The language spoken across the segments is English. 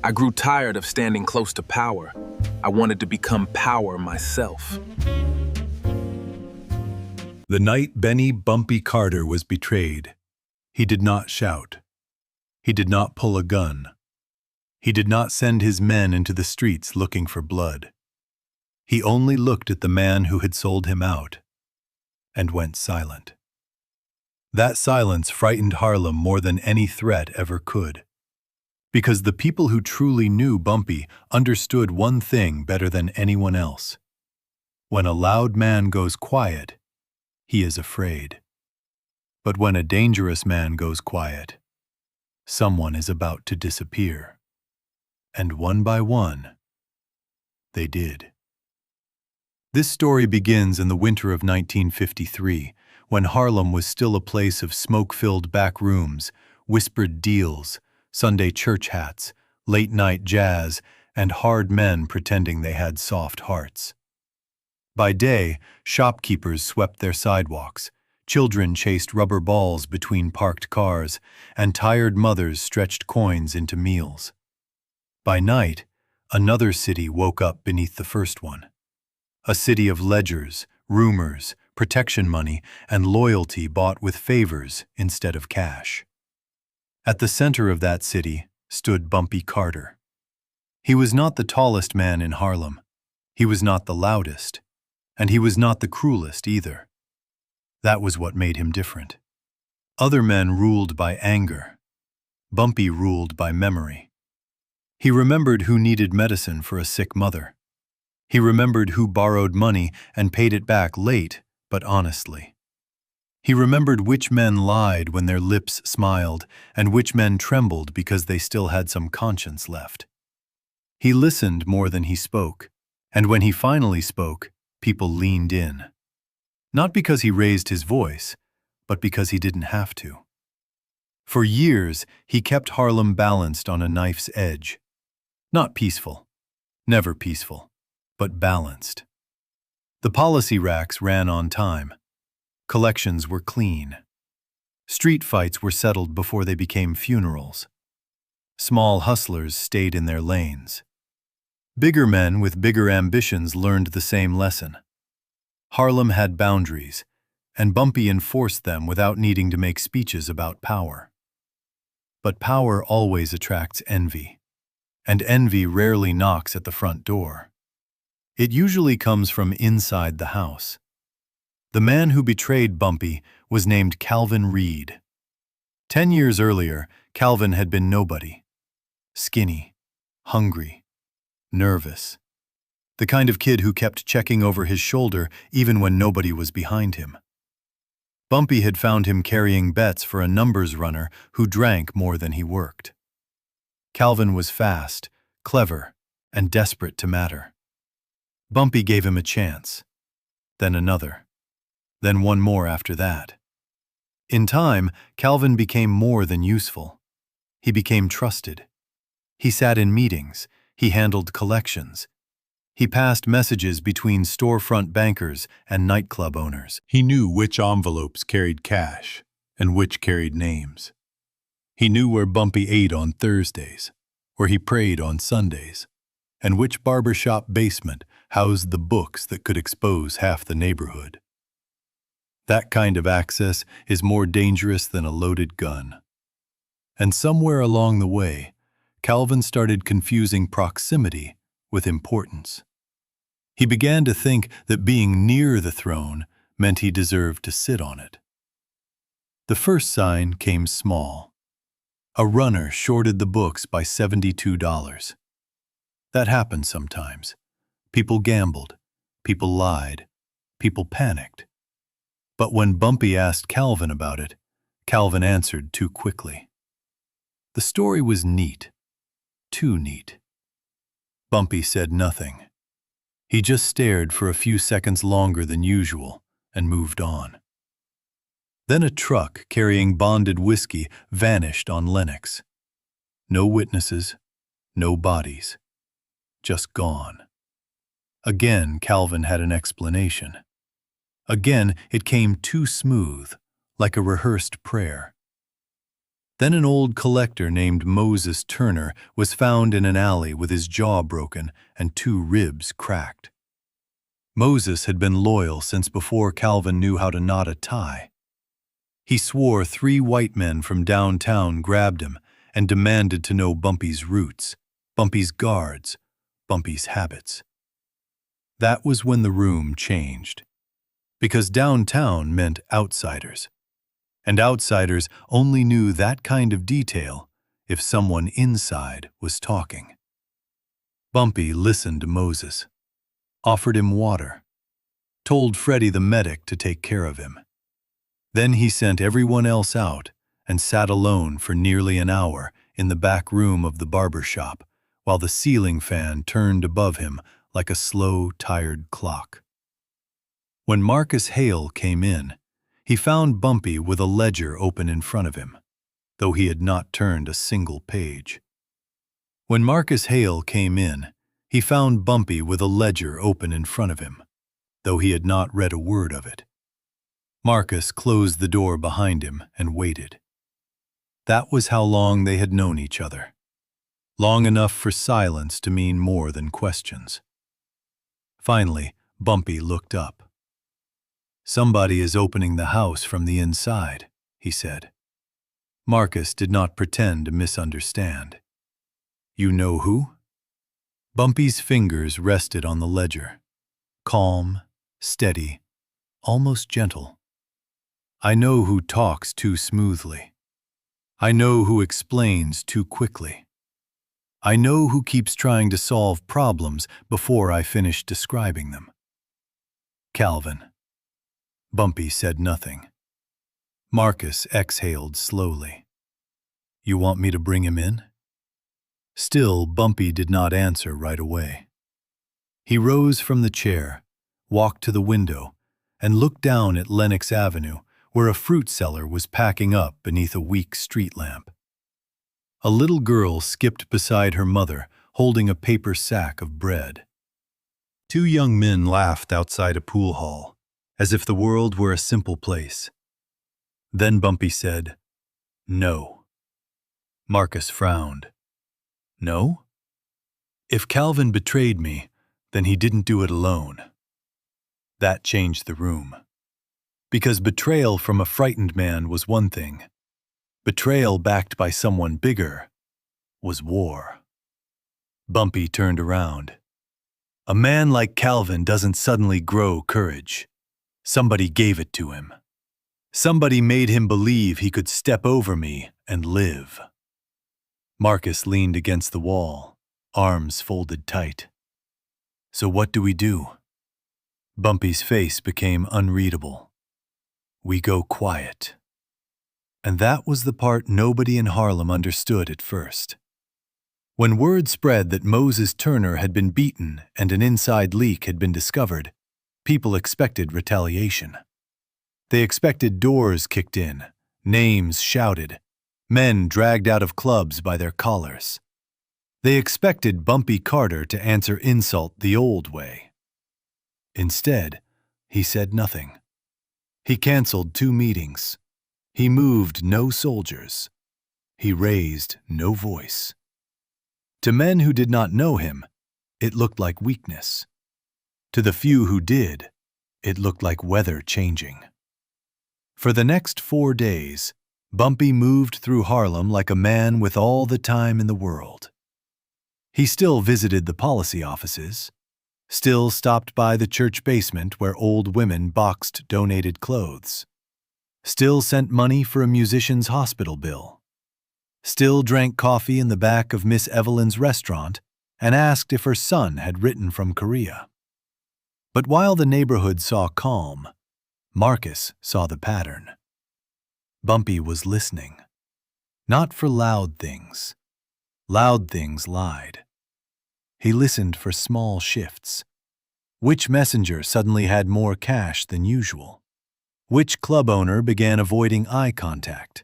I grew tired of standing close to power. I wanted to become power myself. The night Benny "Bumpy" Carter was betrayed, he did not shout. He did not pull a gun. He did not send his men into the streets looking for blood. He only looked at the man who had sold him out and went silent. That silence frightened Harlem more than any threat ever could. Because the people who truly knew Bumpy understood one thing better than anyone else. When a loud man goes quiet, he is afraid. But when a dangerous man goes quiet, someone is about to disappear. And one by one, they did. This story begins in the winter of 1953, when Harlem was still a place of smoke-filled back rooms, whispered deals, Sunday church hats, late-night jazz, and hard men pretending they had soft hearts. By day, shopkeepers swept their sidewalks, children chased rubber balls between parked cars, and tired mothers stretched coins into meals. By night, another city woke up beneath the first one. A city of ledgers, rumors, protection money, and loyalty bought with favors instead of cash. At the center of that city stood Bumpy Carter. He was not the tallest man in Harlem. He was not the loudest. And he was not the cruelest either. That was what made him different. Other men ruled by anger. Bumpy ruled by memory. He remembered who needed medicine for a sick mother. He remembered who borrowed money and paid it back late, but honestly. He remembered which men lied when their lips smiled and which men trembled because they still had some conscience left. He listened more than he spoke, and when he finally spoke, people leaned in. Not because he raised his voice, but because he didn't have to. For years, he kept Harlem balanced on a knife's edge. Not peaceful, never peaceful, but balanced. The policy racks ran on time. Collections were clean. Street fights were settled before they became funerals. Small hustlers stayed in their lanes. Bigger men with bigger ambitions learned the same lesson. Harlem had boundaries, and Bumpy enforced them without needing to make speeches about power. But power always attracts envy, and envy rarely knocks at the front door. It usually comes from inside the house. The man who betrayed Bumpy was named Calvin Reed. 10 years earlier, Calvin had been nobody. Skinny, hungry, nervous. The kind of kid who kept checking over his shoulder even when nobody was behind him. Bumpy had found him carrying bets for a numbers runner who drank more than he worked. Calvin was fast, clever, and desperate to matter. Bumpy gave him a chance, then another. Then one more after that. In time, Calvin became more than useful. He became trusted. He sat in meetings. He handled collections. He passed messages between storefront bankers and nightclub owners. He knew which envelopes carried cash and which carried names. He knew where Bumpy ate on Thursdays, where he prayed on Sundays, and which barbershop basement housed the books that could expose half the neighborhood. That kind of access is more dangerous than a loaded gun. And somewhere along the way, Calvin started confusing proximity with importance. He began to think that being near the throne meant he deserved to sit on it. The first sign came small. A runner shorted the books by $72. That happened sometimes. People gambled. People lied. People panicked. But when Bumpy asked Calvin about it, Calvin answered too quickly. The story was neat. Too neat. Bumpy said nothing. He just stared for a few seconds longer than usual and moved on. Then a truck carrying bonded whiskey vanished on Lenox. No witnesses, no bodies. Just gone. Again, Calvin had an explanation. Again, it came too smooth, like a rehearsed prayer. Then an old collector named Moses Turner was found in an alley with his jaw broken and 2 ribs cracked. Moses had been loyal since before Calvin knew how to knot a tie. He swore 3 white men from downtown grabbed him and demanded to know Bumpy's roots, Bumpy's guards, Bumpy's habits. That was when the room changed. Because downtown meant outsiders. And outsiders only knew that kind of detail if someone inside was talking. Bumpy listened to Moses, offered him water, told Freddie the medic to take care of him. Then he sent everyone else out and sat alone for nearly an hour in the back room of the barber shop while the ceiling fan turned above him like a slow, tired clock. When Marcus Hale came in, he found Bumpy with a ledger open in front of him, though he had not turned a single page. When Marcus Hale came in, he found Bumpy with a ledger open in front of him, though he had not read a word of it. Marcus closed the door behind him and waited. That was how long they had known each other. Long enough for silence to mean more than questions. Finally, Bumpy looked up. "Somebody is opening the house from the inside," he said. Marcus did not pretend to misunderstand. "You know who?" Bumpy's fingers rested on the ledger. Calm, steady, almost gentle. "I know who talks too smoothly. I know who explains too quickly. I know who keeps trying to solve problems before I finish describing them." "Calvin." Bumpy said nothing. Marcus exhaled slowly. "You want me to bring him in?" Still, Bumpy did not answer right away. He rose from the chair, walked to the window, and looked down at Lenox Avenue, where a fruit seller was packing up beneath a weak street lamp. A little girl skipped beside her mother, holding a paper sack of bread. 2 young men laughed outside a pool hall, as if the world were a simple place. Then Bumpy said, "No." Marcus frowned. "No? If Calvin betrayed me, then he didn't do it alone." That changed the room. Because betrayal from a frightened man was one thing. Betrayal backed by someone bigger was war. Bumpy turned around. "A man like Calvin doesn't suddenly grow courage. Somebody gave it to him. Somebody made him believe he could step over me and live." Marcus leaned against the wall, arms folded tight. "So what do we do?" Bumpy's face became unreadable. "We go quiet." And that was the part nobody in Harlem understood at first. When word spread that Moses Turner had been beaten and an inside leak had been discovered, people expected retaliation. They expected doors kicked in, names shouted, men dragged out of clubs by their collars. They expected Bumpy Carter to answer insult the old way. Instead, he said nothing. He canceled 2 meetings. He moved no soldiers. He raised no voice. To men who did not know him, it looked like weakness. To the few who did, it looked like weather changing. For the next 4 days, Bumpy moved through Harlem like a man with all the time in the world. He still visited the policy offices, still stopped by the church basement where old women boxed donated clothes, still sent money for a musician's hospital bill, still drank coffee in the back of Miss Evelyn's restaurant and asked if her son had written from Korea. But while the neighborhood saw calm, Marcus saw the pattern. Bumpy was listening. Not for loud things. Loud things lied. He listened for small shifts. Which messenger suddenly had more cash than usual? Which club owner began avoiding eye contact?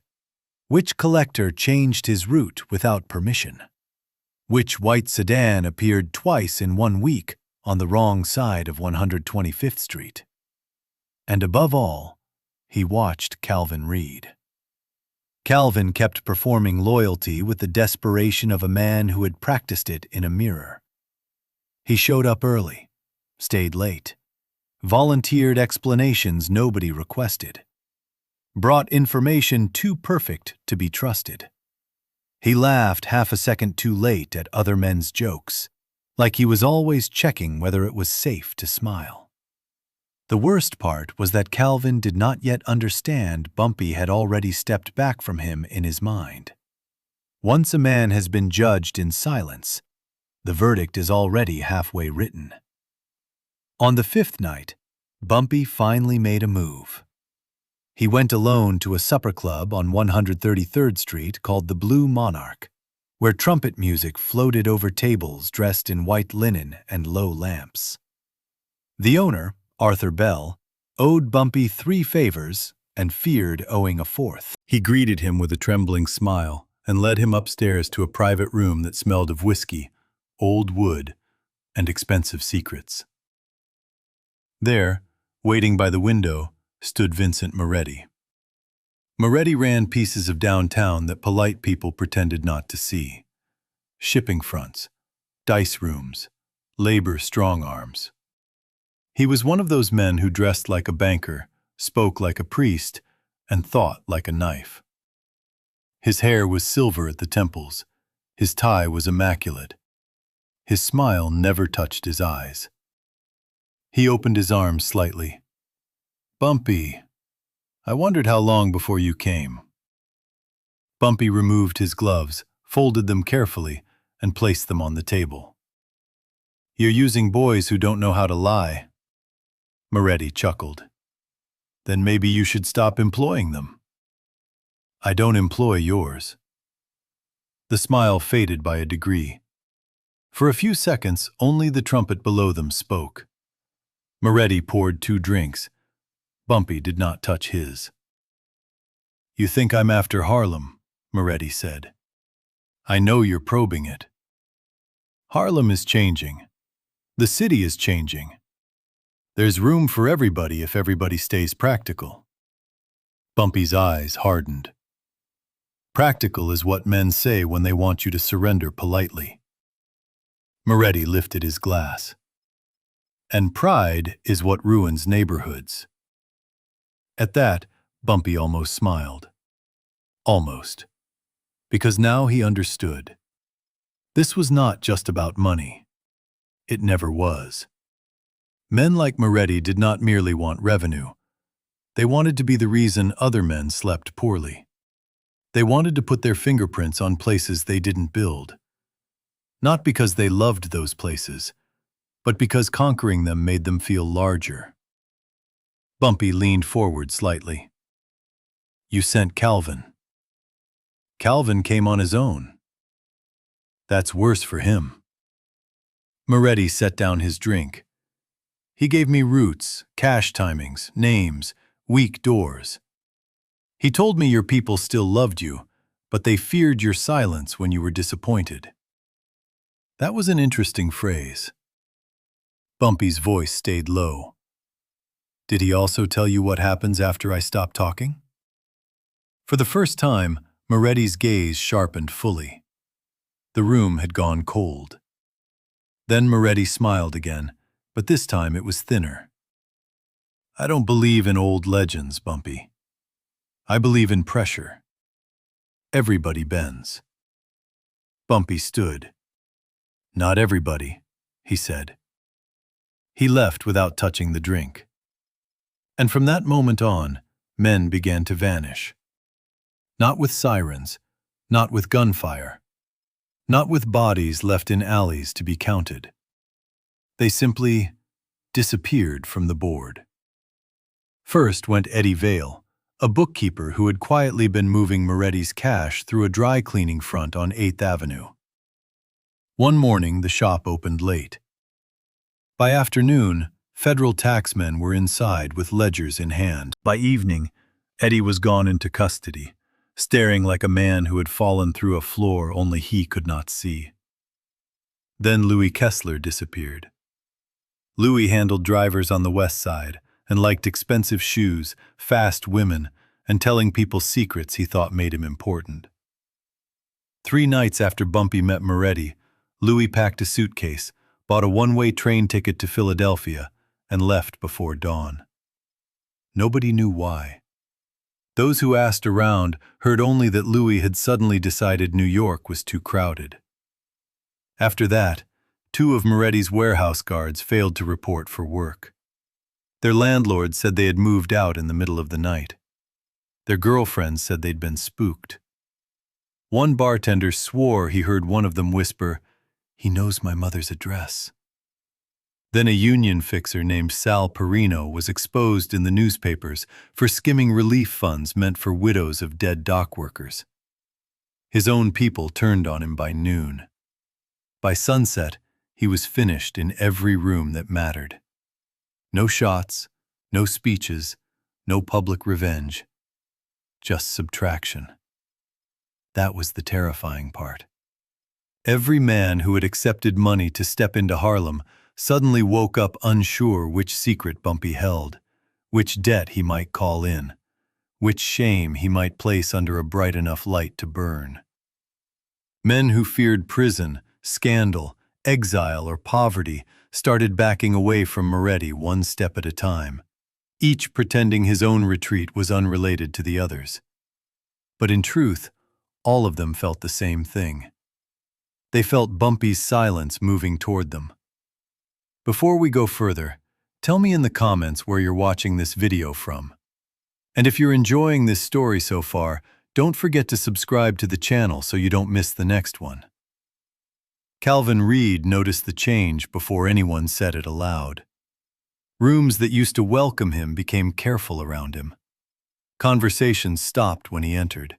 Which collector changed his route without permission? Which white sedan appeared twice in 1 week on the wrong side of 125th Street? And above all, he watched Calvin Reed. Calvin kept performing loyalty with the desperation of a man who had practiced it in a mirror. He showed up early, stayed late, volunteered explanations nobody requested, brought information too perfect to be trusted. He laughed half a second too late at other men's jokes, like he was always checking whether it was safe to smile. The worst part was that Calvin did not yet understand Bumpy had already stepped back from him in his mind. Once a man has been judged in silence, the verdict is already halfway written. On the fifth night, Bumpy finally made a move. He went alone to a supper club on 133rd Street called the Blue Monarch, where trumpet music floated over tables dressed in white linen and low lamps. The owner, Arthur Bell, owed Bumpy 3 favors and feared owing a 4th. He greeted him with a trembling smile and led him upstairs to a private room that smelled of whiskey, old wood, and expensive secrets. There, waiting by the window, stood Vincent Moretti. Moretti ran pieces of downtown that polite people pretended not to see. Shipping fronts, dice rooms, labor strong-arms. He was one of those men who dressed like a banker, spoke like a priest, and thought like a knife. His hair was silver at the temples. His tie was immaculate. His smile never touched his eyes. He opened his arms slightly. "Bumpy, I wondered how long before you came." Bumpy removed his gloves, folded them carefully, and placed them on the table. "You're using boys who don't know how to lie." Moretti chuckled. "Then maybe you should stop employing them." "I don't employ yours." The smile faded by a degree. For a few seconds, only the trumpet below them spoke. Moretti poured 2 drinks. Bumpy did not touch his. "You think I'm after Harlem," Moretti said. "I know you're probing it. Harlem is changing. The city is changing. There's room for everybody if everybody stays practical." Bumpy's eyes hardened. Practical is what men say when they want you to surrender politely. Moretti lifted his glass. "And pride is what ruins neighborhoods." At that, Bumpy almost smiled. Almost. Because now he understood. This was not just about money. It never was. Men like Moretti did not merely want revenue. They wanted to be the reason other men slept poorly. They wanted to put their fingerprints on places they didn't build. Not because they loved those places, but because conquering them made them feel larger. Bumpy leaned forward slightly. "You sent Calvin." "Calvin came on his own." "That's worse for him." Moretti set down his drink. "He gave me routes, cash timings, names, weak doors. He told me your people still loved you, but they feared your silence when you were disappointed." That was an interesting phrase. Bumpy's voice stayed low. "Did he also tell you what happens after I stop talking?" For the first time, Moretti's gaze sharpened fully. The room had gone cold. Then Moretti smiled again, but this time it was thinner. "I don't believe in old legends, Bumpy. I believe in pressure. Everybody bends." Bumpy stood. "Not everybody," he said. He left without touching the drink. And from that moment on, men began to vanish. Not with sirens, not with gunfire, not with bodies left in alleys to be counted. They simply disappeared from the board. First went Eddie Vale, a bookkeeper who had quietly been moving Moretti's cash through a dry cleaning front on 8th Avenue. One morning, the shop opened late. By afternoon, federal taxmen were inside with ledgers in hand. By evening, Eddie was gone into custody, staring like a man who had fallen through a floor only he could not see. Then Louis Kessler disappeared. Louis handled drivers on the west side and liked expensive shoes, fast women, and telling people secrets he thought made him important. 3 nights after Bumpy met Moretti, Louis packed a suitcase, bought a one-way train ticket to Philadelphia, and left before dawn. Nobody knew why. Those who asked around heard only that Louis had suddenly decided New York was too crowded. After that, 2 of Moretti's warehouse guards failed to report for work. Their landlord said they had moved out in the middle of the night. Their girlfriends said they'd been spooked. One bartender swore he heard one of them whisper, "He knows my mother's address." Then a union fixer named Sal Perino was exposed in the newspapers for skimming relief funds meant for widows of dead dock workers. His own people turned on him by noon. By sunset, he was finished in every room that mattered. No shots, no speeches, no public revenge. Just subtraction. That was the terrifying part. Every man who had accepted money to step into Harlem suddenly woke up unsure which secret Bumpy held, which debt he might call in, which shame he might place under a bright enough light to burn. Men who feared prison, scandal, exile, or poverty started backing away from Moretti one step at a time, each pretending his own retreat was unrelated to the others. But in truth, all of them felt the same thing. They felt Bumpy's silence moving toward them. Before we go further, tell me in the comments where you're watching this video from. And if you're enjoying this story so far, don't forget to subscribe to the channel so you don't miss the next one. Calvin Reed noticed the change before anyone said it aloud. Rooms that used to welcome him became careful around him. Conversations stopped when he entered.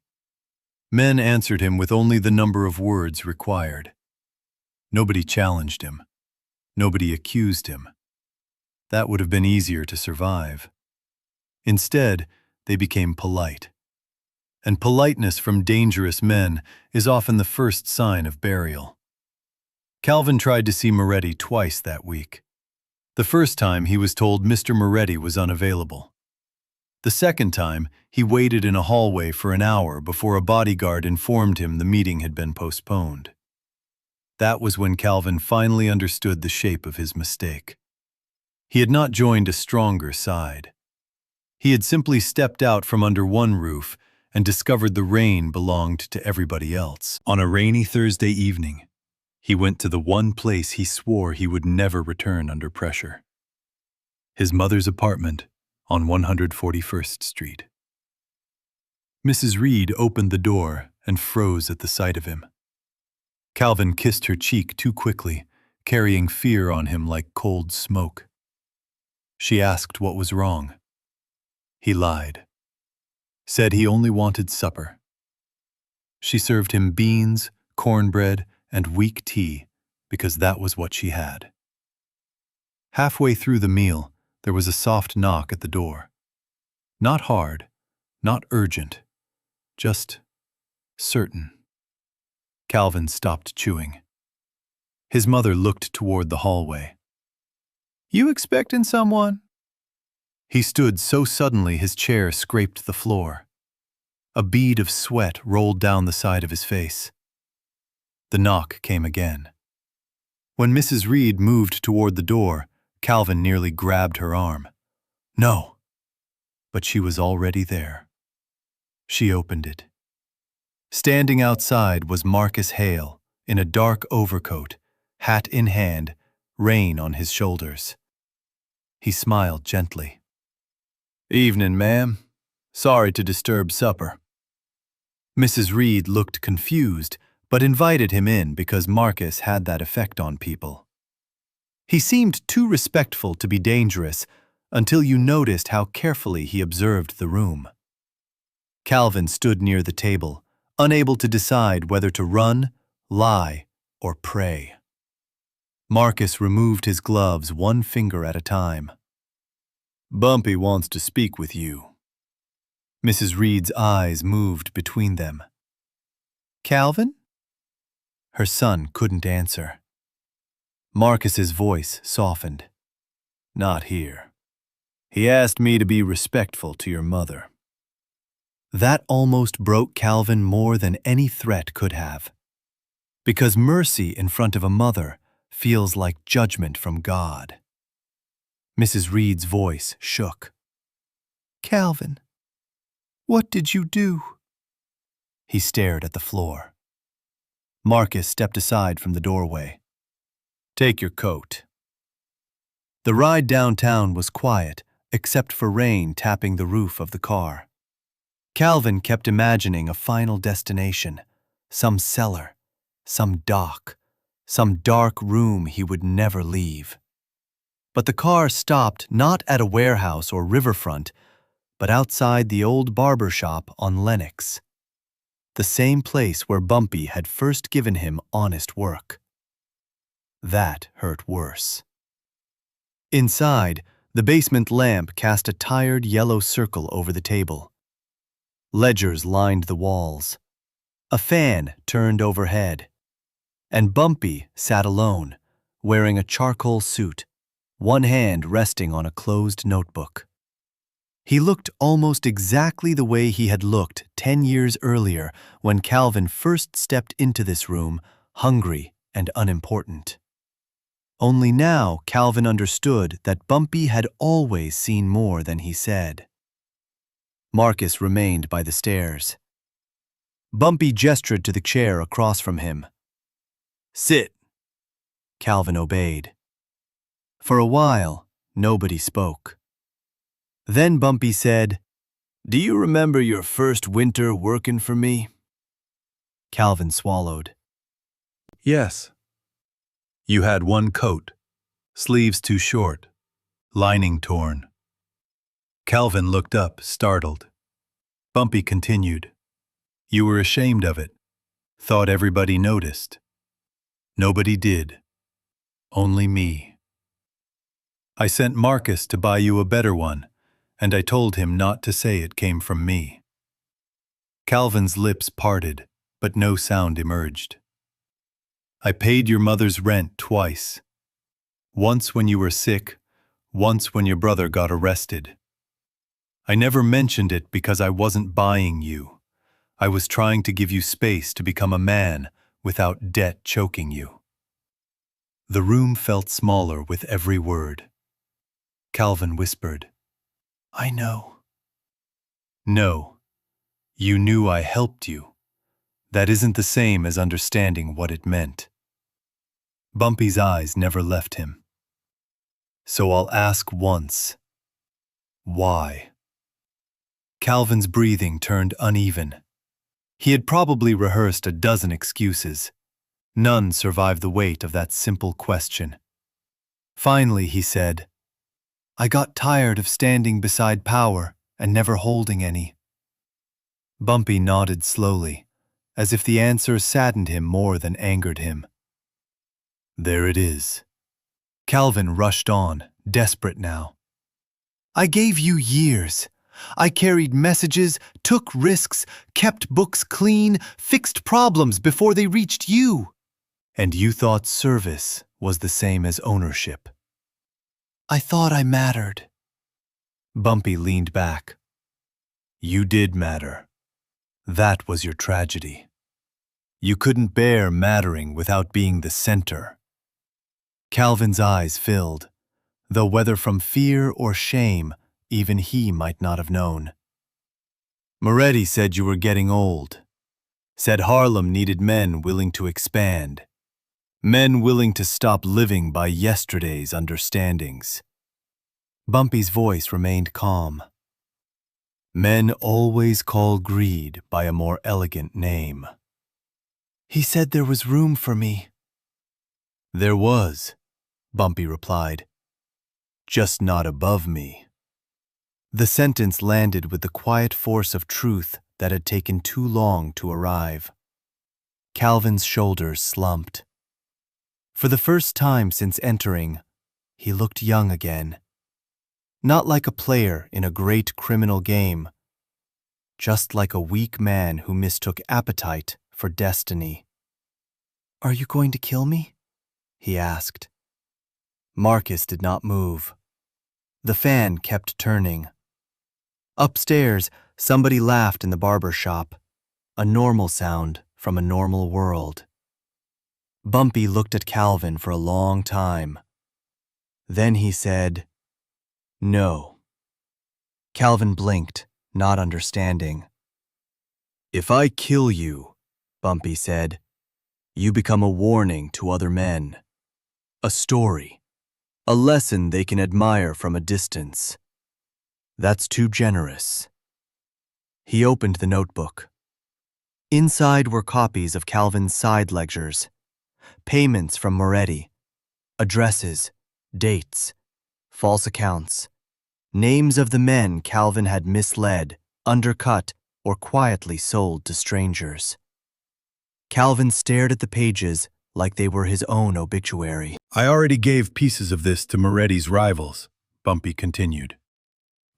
Men answered him with only the number of words required. Nobody challenged him. Nobody accused him. That would have been easier to survive. Instead, they became polite. And politeness from dangerous men is often the first sign of burial. Calvin tried to see Moretti twice that week. The first time he was told Mr. Moretti was unavailable. The second time, he waited in a hallway for an hour before a bodyguard informed him the meeting had been postponed. That was when Calvin finally understood the shape of his mistake. He had not joined a stronger side. He had simply stepped out from under one roof and discovered the rain belonged to everybody else. On a rainy Thursday evening, he went to the one place he swore he would never return under pressure. His mother's apartment on 141st Street. Mrs. Reed opened the door and froze at the sight of him. Calvin kissed her cheek too quickly, carrying fear on him like cold smoke. She asked what was wrong. He lied. Said he only wanted supper. She served him beans, cornbread, and weak tea because that was what she had. Halfway through the meal, there was a soft knock at the door. Not hard, not urgent, just certain. Calvin stopped chewing. His mother looked toward the hallway. "You expecting someone?" He stood so suddenly his chair scraped the floor. A bead of sweat rolled down the side of his face. The knock came again. When Mrs. Reed moved toward the door, Calvin nearly grabbed her arm. No! But she was already there. She opened it. Standing outside was Marcus Hale, in a dark overcoat, hat in hand, rein on his shoulders. He smiled gently. "Evening, ma'am. Sorry to disturb supper." Mrs. Reed looked confused, but invited him in because Marcus had that effect on people. He seemed too respectful to be dangerous until you noticed how carefully he observed the room. Calvin stood near the table, unable to decide whether to run, lie, or pray. Marcus removed his gloves one finger at a time. "Bumpy wants to speak with you." Mrs. Reed's eyes moved between them. "Calvin?" Her son couldn't answer. Marcus's voice softened. "Not here. He asked me to be respectful to your mother." That almost broke Calvin more than any threat could have. Because mercy in front of a mother feels like judgment from God. Mrs. Reed's voice shook. "Calvin, what did you do?" He stared at the floor. Marcus stepped aside from the doorway. "Take your coat." The ride downtown was quiet, except for rain tapping the roof of the car. Calvin kept imagining a final destination, some cellar, some dock, some dark room he would never leave. But the car stopped not at a warehouse or riverfront, but outside the old barber shop on Lenox, the same place where Bumpy had first given him honest work. That hurt worse. Inside, the basement lamp cast a tired yellow circle over the table. Ledgers lined the walls. A fan turned overhead. And Bumpy sat alone, wearing a charcoal suit, one hand resting on a closed notebook. He looked almost exactly the way he had looked 10 years earlier when Calvin first stepped into this room, hungry and unimportant. Only now Calvin understood that Bumpy had always seen more than he said. Marcus remained by the stairs. Bumpy gestured to the chair across from him. "Sit." Calvin obeyed. For a while, nobody spoke. Then Bumpy said, "Do you remember your first winter working for me?" Calvin swallowed. "Yes." "You had one coat, sleeves too short, lining torn." Calvin looked up, startled. Bumpy continued, "You were ashamed of it, thought everybody noticed. Nobody did. Only me. I sent Marcus to buy you a better one, and I told him not to say it came from me." Calvin's lips parted, but no sound emerged. "I paid your mother's rent twice. Once when you were sick, once when your brother got arrested. I never mentioned it because I wasn't buying you. I was trying to give you space to become a man without debt choking you." The room felt smaller with every word. Calvin whispered, "I know." "No, you knew I helped you. That isn't the same as understanding what it meant." Bumpy's eyes never left him. "So I'll ask once. Why?" Calvin's breathing turned uneven. He had probably rehearsed a dozen excuses. None survived the weight of that simple question. Finally, he said, "I got tired of standing beside power and never holding any." Bumpy nodded slowly, as if the answer saddened him more than angered him. "There it is." Calvin rushed on, desperate now. "I gave you years. I carried messages, took risks, kept books clean, fixed problems before they reached you. And you thought service was the same as ownership." "I thought I mattered." Bumpy leaned back. "You did matter. That was your tragedy. You couldn't bear mattering without being the center." Calvin's eyes filled, though whether from fear or shame, even he might not have known. "Moretti said you were getting old. Said Harlem needed men willing to expand. Men willing to stop living by yesterday's understandings." Bumpy's voice remained calm. "Men always call greed by a more elegant name." "He said there was room for me." "There was," Bumpy replied. "Just not above me." The sentence landed with the quiet force of truth that had taken too long to arrive. Calvin's shoulders slumped. For the first time since entering, he looked young again. Not like a player in a great criminal game, just like a weak man who mistook appetite for destiny. "Are you going to kill me?" he asked. Marcus did not move. The fan kept turning. Upstairs, somebody laughed in the barber shop, a normal sound from a normal world. Bumpy looked at Calvin for a long time. Then he said, "No." Calvin blinked, not understanding. "If I kill you," Bumpy said, "you become a warning to other men. A story. A lesson they can admire from a distance. That's too generous." He opened the notebook. Inside were copies of Calvin's side lectures, payments from Moretti, addresses, dates, false accounts, names of the men Calvin had misled, undercut, or quietly sold to strangers. Calvin stared at the pages like they were his own obituary. "I already gave pieces of this to Moretti's rivals," Bumpy continued.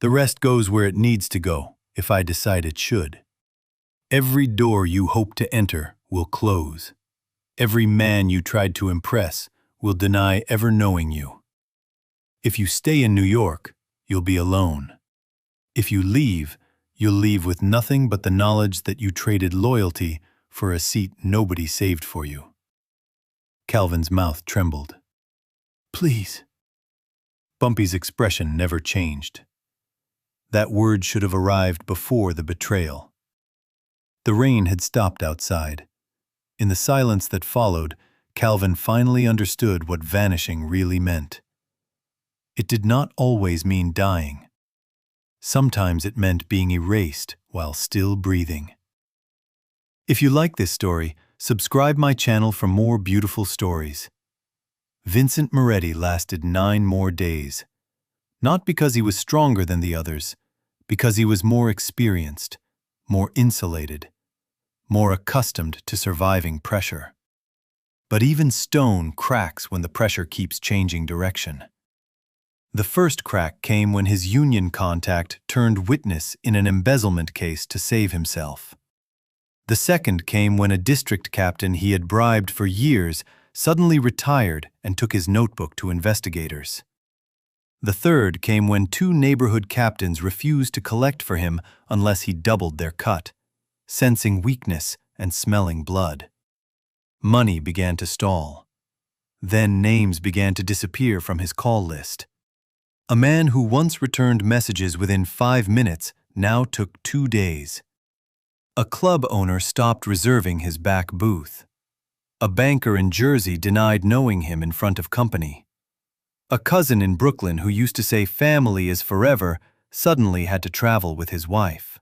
"The rest goes where it needs to go, if I decide it should. Every door you hope to enter will close. Every man you tried to impress will deny ever knowing you. If you stay in New York, you'll be alone. If you leave, you'll leave with nothing but the knowledge that you traded loyalty for a seat nobody saved for you." Calvin's mouth trembled. "Please." Bumpy's expression never changed. That word should have arrived before the betrayal. The rain had stopped outside. In the silence that followed, Calvin finally understood what vanishing really meant. It did not always mean dying. Sometimes it meant being erased while still breathing. If you like this story, subscribe my channel for more beautiful stories. Vincent Moretti lasted 9 more days. Not because he was stronger than the others, because he was more experienced, more insulated, more accustomed to surviving pressure. But even stone cracks when the pressure keeps changing direction. The first crack came when his union contact turned witness in an embezzlement case to save himself. The second came when a district captain he had bribed for years suddenly retired and took his notebook to investigators. The third came when 2 neighborhood captains refused to collect for him unless he doubled their cut, sensing weakness and smelling blood. Money began to stall. Then names began to disappear from his call list. A man who once returned messages within 5 minutes now took 2 days. A club owner stopped reserving his back booth. A banker in Jersey denied knowing him in front of company. A cousin in Brooklyn who used to say family is forever suddenly had to travel with his wife.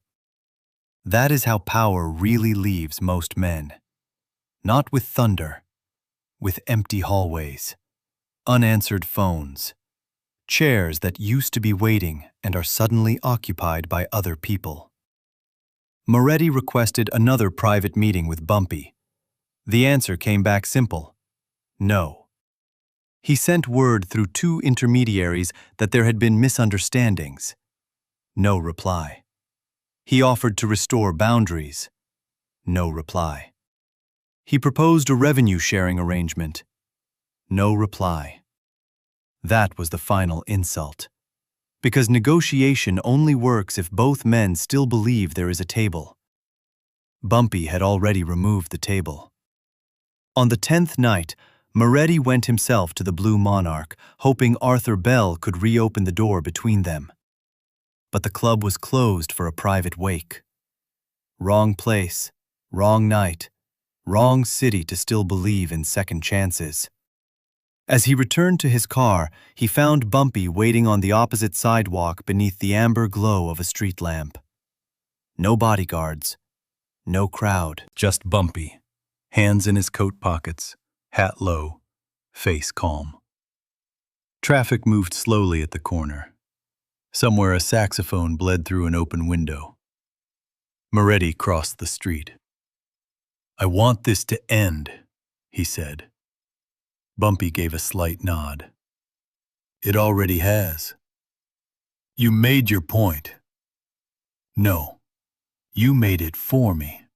That is how power really leaves most men. Not with thunder, with empty hallways, unanswered phones, chairs that used to be waiting and are suddenly occupied by other people. Moretti requested another private meeting with Bumpy. The answer came back simple: no. He sent word through 2 intermediaries that there had been misunderstandings. No reply. He offered to restore boundaries. No reply. He proposed a revenue-sharing arrangement. No reply. That was the final insult. Because negotiation only works if both men still believe there is a table. Bumpy had already removed the table. On the 10th night, Moretti went himself to the Blue Monarch, hoping Arthur Bell could reopen the door between them. But the club was closed for a private wake. Wrong place, wrong night, wrong city to still believe in second chances. As he returned to his car, he found Bumpy waiting on the opposite sidewalk beneath the amber glow of a street lamp. No bodyguards, no crowd. Just Bumpy, hands in his coat pockets, hat low, face calm. Traffic moved slowly at the corner. Somewhere a saxophone bled through an open window. Moretti crossed the street. "I want this to end," he said. Bumpy gave a slight nod. "It already has." "You made your point." "No, you made it for me."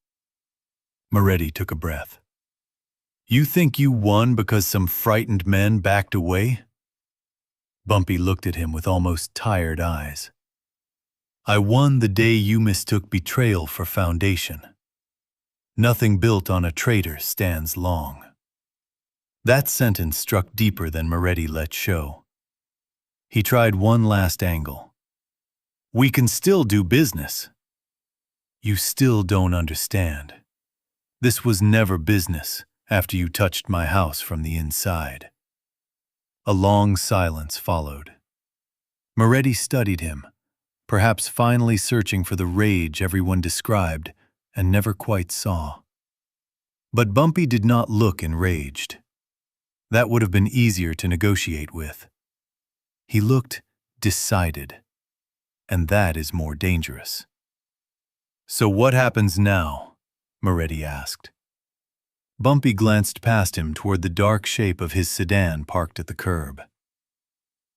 Moretti took a breath. "You think you won because some frightened men backed away?" Bumpy looked at him with almost tired eyes. I won the day you mistook betrayal for foundation. Nothing built on a traitor stands long. That sentence struck deeper than Moretti let show. He tried one last angle. We can still do business. You still don't understand. This was never business after you touched my house from the inside. A long silence followed. Moretti studied him, perhaps finally searching for the rage everyone described and never quite saw. But Bumpy did not look enraged. That would have been easier to negotiate with. He looked decided, and that is more dangerous. So what happens now? Moretti asked. Bumpy glanced past him toward the dark shape of his sedan parked at the curb.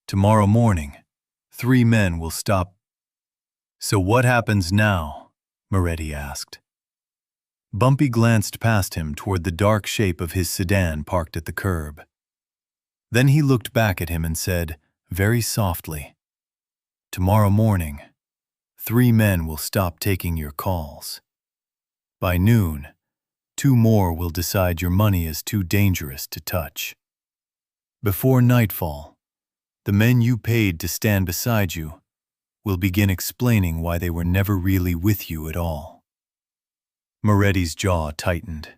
Tomorrow morning, 3 men will stop. So what happens now? Moretti asked. Bumpy glanced past him toward the dark shape of his sedan parked at the curb. Then he looked back at him and said, very softly, tomorrow morning, 3 men will stop taking your calls. By noon, 2 more will decide your money is too dangerous to touch. Before nightfall, the men you paid to stand beside you will begin explaining why they were never really with you at all. Moretti's jaw tightened.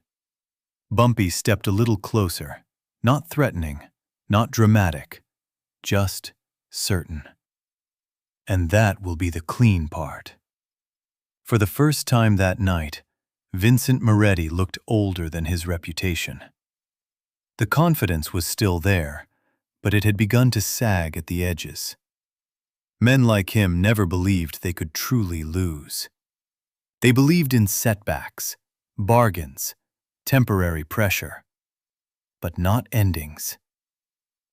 Bumpy stepped a little closer, not threatening, not dramatic, just certain. And that will be the clean part. For the first time that night, Vincent Moretti looked older than his reputation. The confidence was still there, but it had begun to sag at the edges. Men like him never believed they could truly lose. They believed in setbacks, bargains, temporary pressure, but not endings.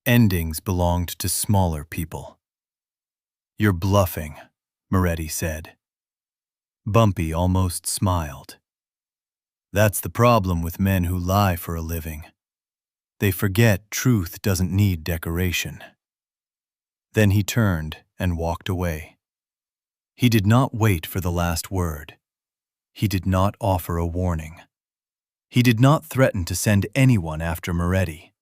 Endings belonged to smaller people. You're bluffing, Moretti said. Bumpy almost smiled. That's the problem with men who lie for a living. They forget truth doesn't need decoration. Then he turned and walked away. He did not wait for the last word. He did not offer a warning. He did not threaten to send anyone after Moretti.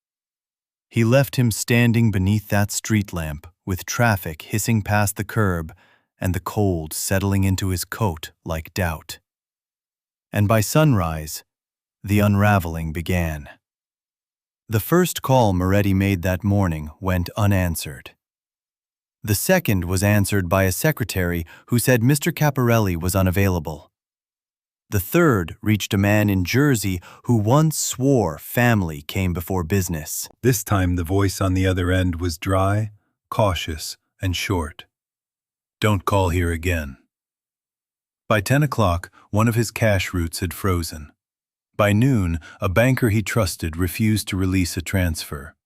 He left him standing beneath that street lamp with traffic hissing past the curb and the cold settling into his coat like doubt. And by sunrise, the unraveling began. The first call Moretti made that morning went unanswered. The second was answered by a secretary who said Mr. Caparelli was unavailable. The third reached a man in Jersey who once swore family came before business. This time the voice on the other end was dry, cautious, and short. Don't call here again. By 10 o'clock, one of his cash routes had frozen. By noon, a banker he trusted refused to release a transfer.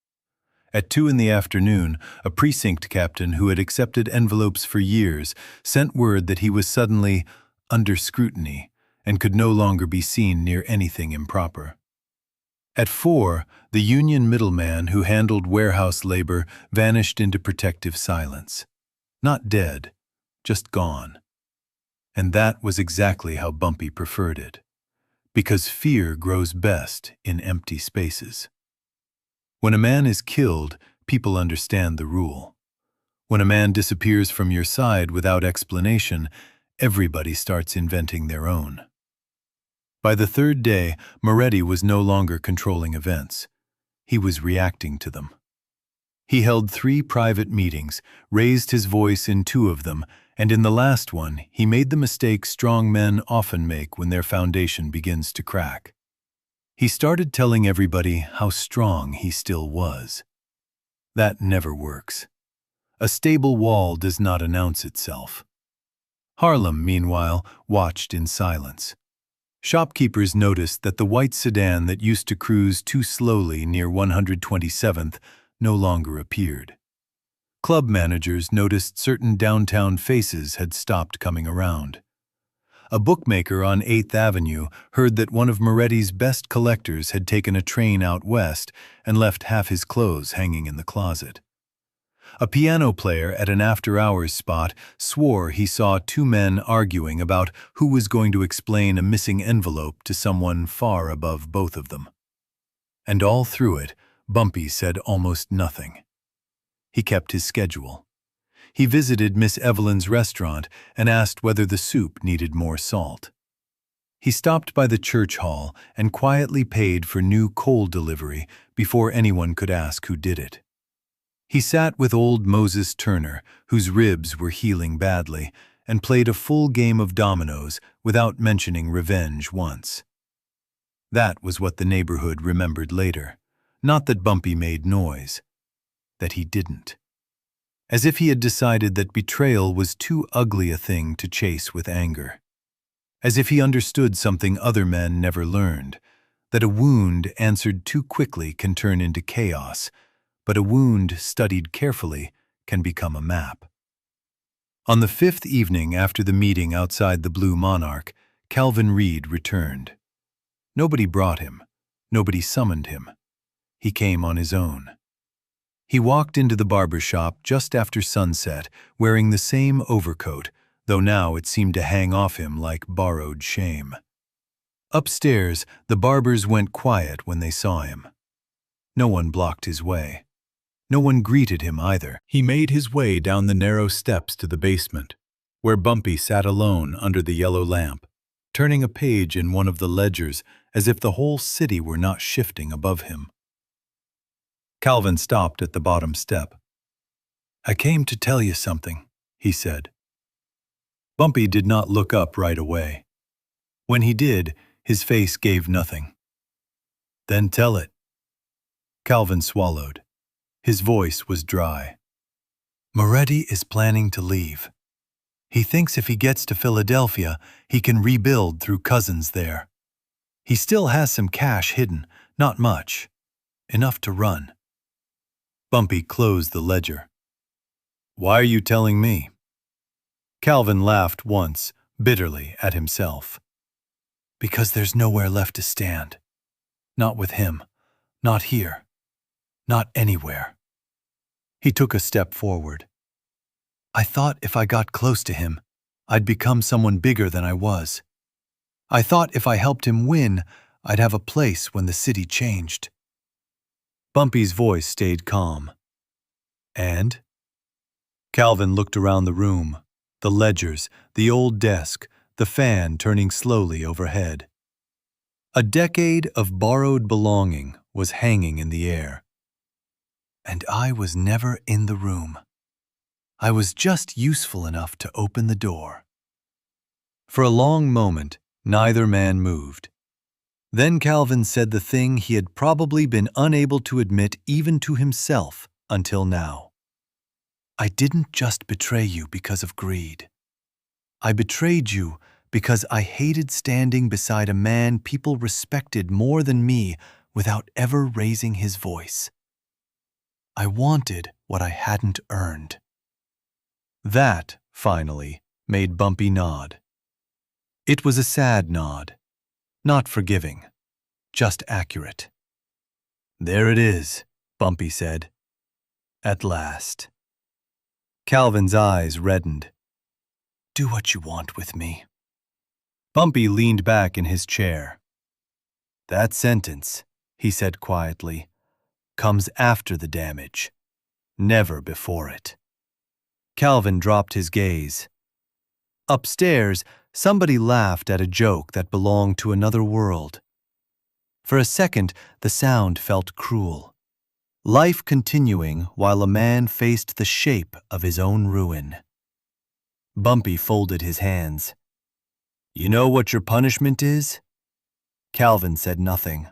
At 2 in the afternoon, a precinct captain who had accepted envelopes for years sent word that he was suddenly under scrutiny and could no longer be seen near anything improper. At 4, the union middleman who handled warehouse labor vanished into protective silence. Not dead, just gone. And that was exactly how Bumpy preferred it, because fear grows best in empty spaces. When a man is killed, people understand the rule. When a man disappears from your side without explanation, everybody starts inventing their own. By the 3rd day, Moretti was no longer controlling events. He was reacting to them. He held 3 private meetings, raised his voice in 2 of them, and in the last one, he made the mistake strong men often make when their foundation begins to crack. He started telling everybody how strong he still was. That never works. A stable wall does not announce itself. Harlem, meanwhile, watched in silence. Shopkeepers noticed that the white sedan that used to cruise too slowly near 127th no longer appeared. Club managers noticed certain downtown faces had stopped coming around. A bookmaker on 8th Avenue heard that one of Moretti's best collectors had taken a train out west and left half his clothes hanging in the closet. A piano player at an after-hours spot swore he saw two men arguing about who was going to explain a missing envelope to someone far above both of them. And all through it, Bumpy said almost nothing. He kept his schedule. He visited Miss Evelyn's restaurant and asked whether the soup needed more salt. He stopped by the church hall and quietly paid for new coal delivery before anyone could ask who did it. He sat with old Moses Turner, whose ribs were healing badly, and played a full game of dominoes without mentioning revenge once. That was what the neighborhood remembered later. Not that Bumpy made noise. That he didn't. As if he had decided that betrayal was too ugly a thing to chase with anger. As if he understood something other men never learned, that a wound answered too quickly can turn into chaos, but a wound studied carefully can become a map. On the 5th evening after the meeting outside the Blue Monarch, Calvin Reed returned. Nobody brought him. Nobody summoned him. He came on his own. He walked into the barber shop just after sunset, wearing the same overcoat, though now it seemed to hang off him like borrowed shame. Upstairs, the barbers went quiet when they saw him. No one blocked his way. No one greeted him either. He made his way down the narrow steps to the basement, where Bumpy sat alone under the yellow lamp, turning a page in one of the ledgers as if the whole city were not shifting above him. Calvin stopped at the bottom step. "I came to tell you something," he said. Bumpy did not look up right away. When he did, his face gave nothing. "Then tell it." Calvin swallowed. His voice was dry. "Moretti is planning to leave. He thinks if he gets to Philadelphia, he can rebuild through cousins there. He still has some cash hidden, not much. Enough to run." Bumpy closed the ledger. "Why are you telling me?" Calvin laughed once, bitterly at himself. "Because there's nowhere left to stand. Not with him. Not here. Not anywhere." He took a step forward. "I thought if I got close to him, I'd become someone bigger than I was. I thought if I helped him win, I'd have a place when the city changed." Bumpy's voice stayed calm. "And?" Calvin looked around the room, the ledgers, the old desk, the fan turning slowly overhead. A decade of borrowed belonging was hanging in the air. "And I was never in the room. I was just useful enough to open the door." For a long moment, neither man moved. Then Calvin said the thing he had probably been unable to admit even to himself until now. "I didn't just betray you because of greed. I betrayed you because I hated standing beside a man people respected more than me without ever raising his voice. I wanted what I hadn't earned." That, finally, made Bumpy nod. It was a sad nod. Not forgiving, just accurate. "There it is," Bumpy said. "At last." Calvin's eyes reddened. "Do what you want with me." Bumpy leaned back in his chair. "That sentence," he said quietly, "comes after the damage, never before it." Calvin dropped his gaze. Upstairs, somebody laughed at a joke that belonged to another world. For a second, the sound felt cruel. Life continuing while a man faced the shape of his own ruin. Bumpy folded his hands. "You know what your punishment is?" Calvin said nothing.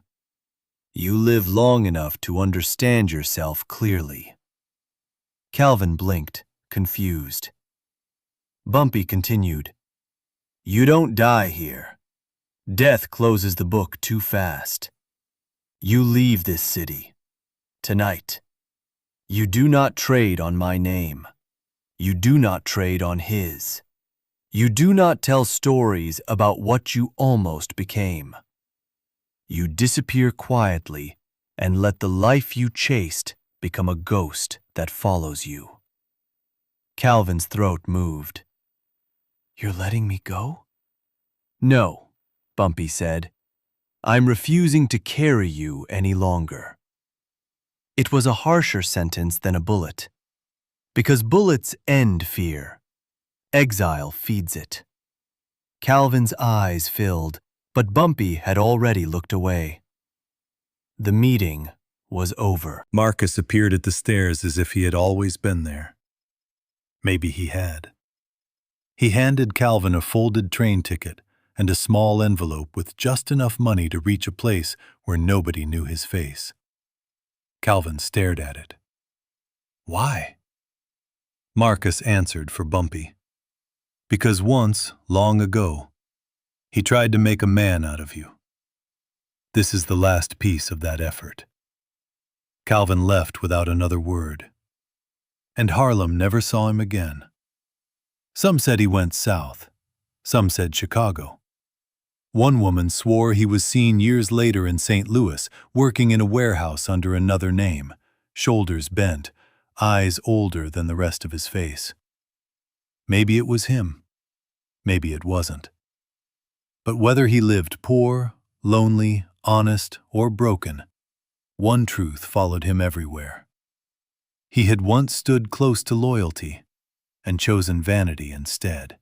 "You live long enough to understand yourself clearly." Calvin blinked, confused. Bumpy continued. "You don't die here. Death closes the book too fast. You leave this city. Tonight. You do not trade on my name. You do not trade on his. You do not tell stories about what you almost became. You disappear quietly and let the life you chased become a ghost that follows you. Calvin's throat moved. You're letting me go? No, Bumpy said. I'm refusing to carry you any longer. It was a harsher sentence than a bullet, because bullets end fear. Exile feeds it. Calvin's eyes filled, but Bumpy had already looked away. The meeting was over. Marcus appeared at the stairs as if he had always been there. Maybe he had. He handed Calvin a folded train ticket and a small envelope with just enough money to reach a place where nobody knew his face. Calvin stared at it. Why? Marcus answered for Bumpy. Because once, long ago, he tried to make a man out of you. This is the last piece of that effort. Calvin left without another word. And Harlem never saw him again. Some said he went south. Some said Chicago. One woman swore he was seen years later in St. Louis, working in a warehouse under another name, shoulders bent, eyes older than the rest of his face. Maybe it was him. Maybe it wasn't. But whether he lived poor, lonely, honest, or broken, one truth followed him everywhere. He had once stood close to loyalty and chosen vanity instead.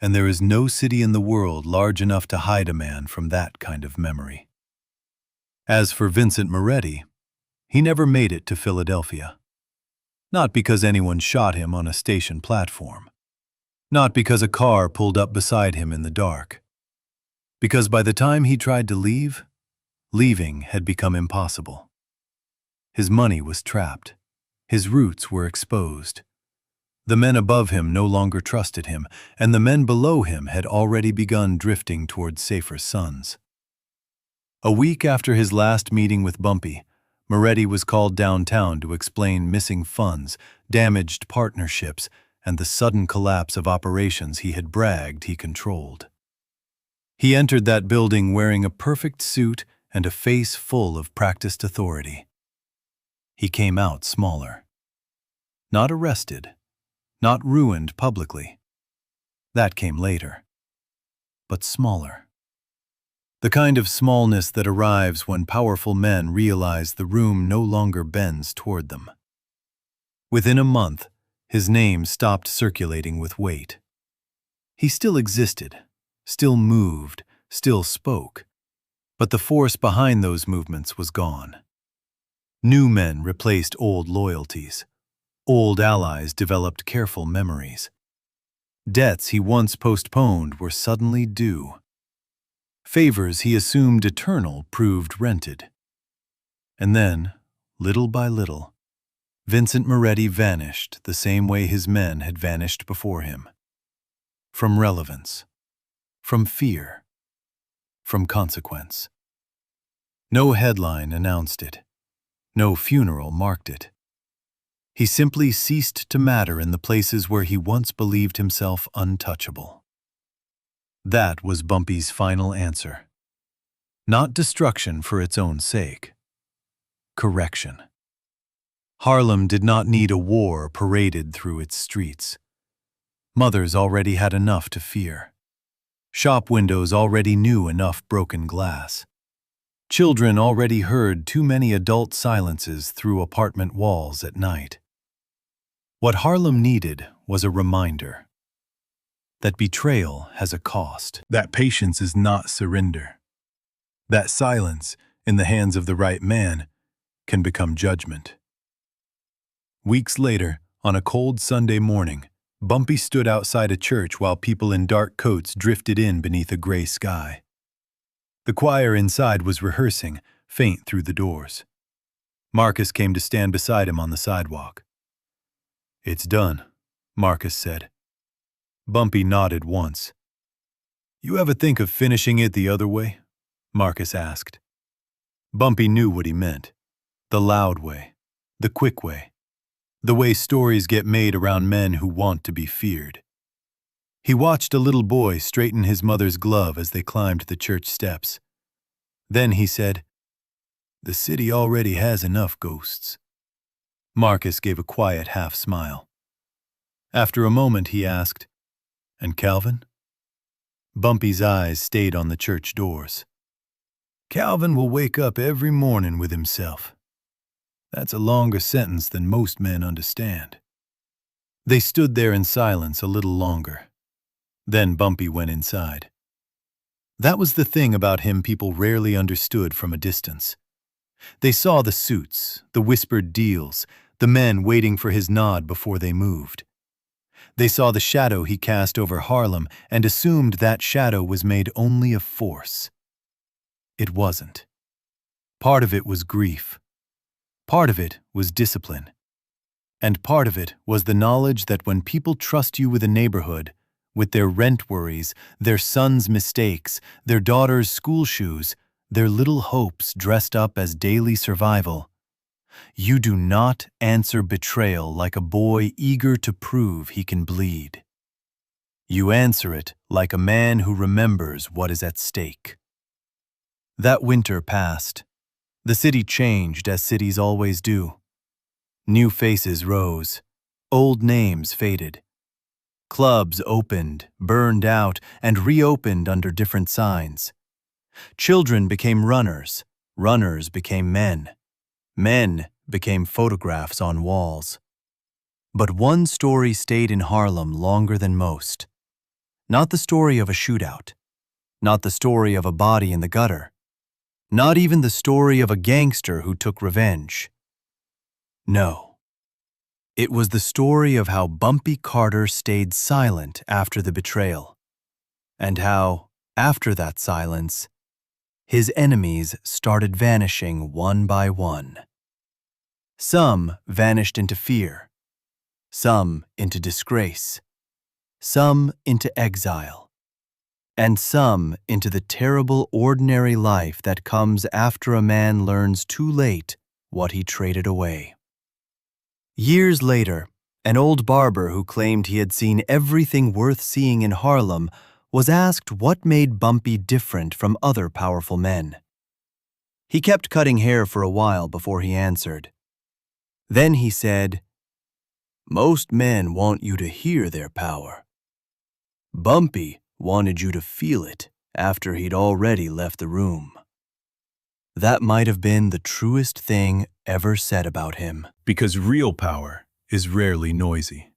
And there is no city in the world large enough to hide a man from that kind of memory. As for Vincent Moretti, he never made it to Philadelphia. Not because anyone shot him on a station platform. Not because a car pulled up beside him in the dark. Because by the time he tried to leave, leaving had become impossible. His money was trapped. His roots were exposed. The men above him no longer trusted him, and the men below him had already begun drifting toward safer suns. A week after his last meeting with Bumpy, Moretti was called downtown to explain missing funds, damaged partnerships, and the sudden collapse of operations he had bragged he controlled. He entered that building wearing a perfect suit and a face full of practiced authority. He came out smaller. Not arrested. Not ruined publicly. That came later. But smaller. The kind of smallness that arrives when powerful men realize the room no longer bends toward them. Within a month, his name stopped circulating with weight. He still existed, still moved, still spoke, but the force behind those movements was gone. New men replaced old loyalties. Old allies developed careful memories. Debts he once postponed were suddenly due. Favors he assumed eternal proved rented. And then, little by little, Vincent Moretti vanished the same way his men had vanished before him. From relevance. From fear. From consequence. No headline announced it. No funeral marked it. He simply ceased to matter in the places where he once believed himself untouchable. That was Bumpy's final answer. Not destruction for its own sake. Correction. Harlem did not need a war paraded through its streets. Mothers already had enough to fear. Shop windows already knew enough broken glass. Children already heard too many adult silences through apartment walls at night. What Harlem needed was a reminder that betrayal has a cost, that patience is not surrender, that silence, in the hands of the right man, can become judgment. Weeks later, on a cold Sunday morning, Bumpy stood outside a church while people in dark coats drifted in beneath a gray sky. The choir inside was rehearsing, faint through the doors. Marcus came to stand beside him on the sidewalk. "It's done," Marcus said. Bumpy nodded once. "You ever think of finishing it the other way?" Marcus asked. Bumpy knew what he meant. The loud way. The quick way. The way stories get made around men who want to be feared. He watched a little boy straighten his mother's glove as they climbed the church steps. Then he said, "The city already has enough ghosts." Marcus gave a quiet half-smile. After a moment, he asked, "And Calvin?" Bumpy's eyes stayed on the church doors. "Calvin will wake up every morning with himself. That's a longer sentence than most men understand." They stood there in silence a little longer. Then Bumpy went inside. That was the thing about him people rarely understood from a distance. They saw the suits, the whispered deals, the men waiting for his nod before they moved. They saw the shadow he cast over Harlem and assumed that shadow was made only of force. It wasn't. Part of it was grief. Part of it was discipline. And part of it was the knowledge that when people trust you with a neighborhood, with their rent worries, their son's mistakes, their daughter's school shoes, their little hopes dressed up as daily survival, you do not answer betrayal like a boy eager to prove he can bleed. You answer it like a man who remembers what is at stake. That winter passed. The city changed as cities always do. New faces rose. Old names faded. Clubs opened, burned out, and reopened under different signs. Children became runners. Runners became men. Men became photographs on walls. But one story stayed in Harlem longer than most. Not the story of a shootout. Not the story of a body in the gutter. Not even the story of a gangster who took revenge. No. It was the story of how Bumpy Carter stayed silent after the betrayal, and how, after that silence, his enemies started vanishing one by one. Some vanished into fear, some into disgrace, some into exile, and some into the terrible ordinary life that comes after a man learns too late what he traded away. Years later, an old barber who claimed he had seen everything worth seeing in Harlem was asked what made Bumpy different from other powerful men. He kept cutting hair for a while before he answered. Then he said, "Most men want you to hear their power. Bumpy wanted you to feel it after he'd already left the room." That might have been the truest thing ever said about him. Because real power is rarely noisy.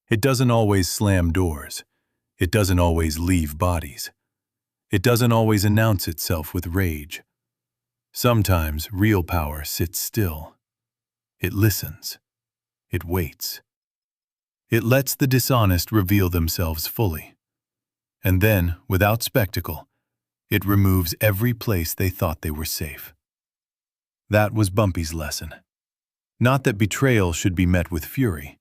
It doesn't always slam doors. It doesn't always leave bodies. It doesn't always announce itself with rage. Sometimes real power sits still. It listens. It waits. It lets the dishonest reveal themselves fully. And then, without spectacle, it removes every place they thought they were safe. That was Bumpy's lesson. Not that betrayal should be met with fury,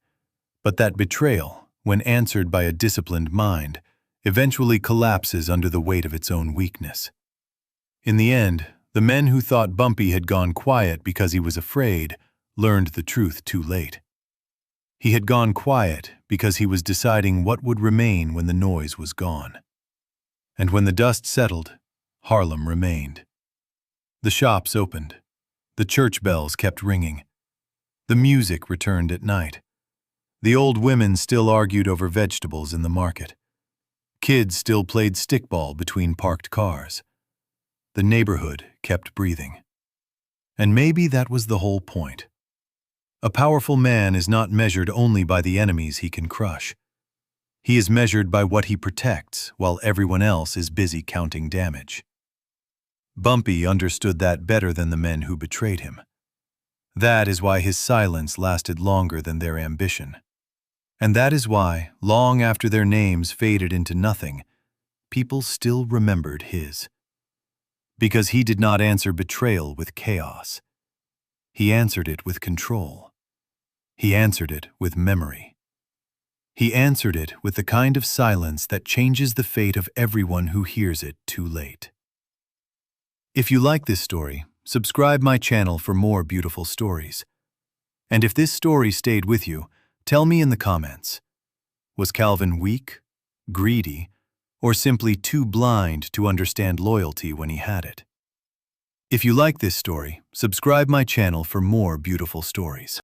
but that betrayal, when answered by a disciplined mind, eventually collapses under the weight of its own weakness. In the end, the men who thought Bumpy had gone quiet because he was afraid learned the truth too late. He had gone quiet because he was deciding what would remain when the noise was gone. And when the dust settled, Harlem remained. The shops opened. The church bells kept ringing. The music returned at night. The old women still argued over vegetables in the market. Kids still played stickball between parked cars. The neighborhood kept breathing. And maybe that was the whole point. A powerful man is not measured only by the enemies he can crush. He is measured by what he protects while everyone else is busy counting damage. Bumpy understood that better than the men who betrayed him. That is why his silence lasted longer than their ambition. And that is why, long after their names faded into nothing, people still remembered his. Because he did not answer betrayal with chaos. He answered it with control. He answered it with memory. He answered it with the kind of silence that changes the fate of everyone who hears it too late. If you like this story, subscribe my channel for more beautiful stories. And if this story stayed with you, tell me in the comments. Was Calvin weak, greedy, or simply too blind to understand loyalty when he had it? If you like this story, subscribe my channel for more beautiful stories.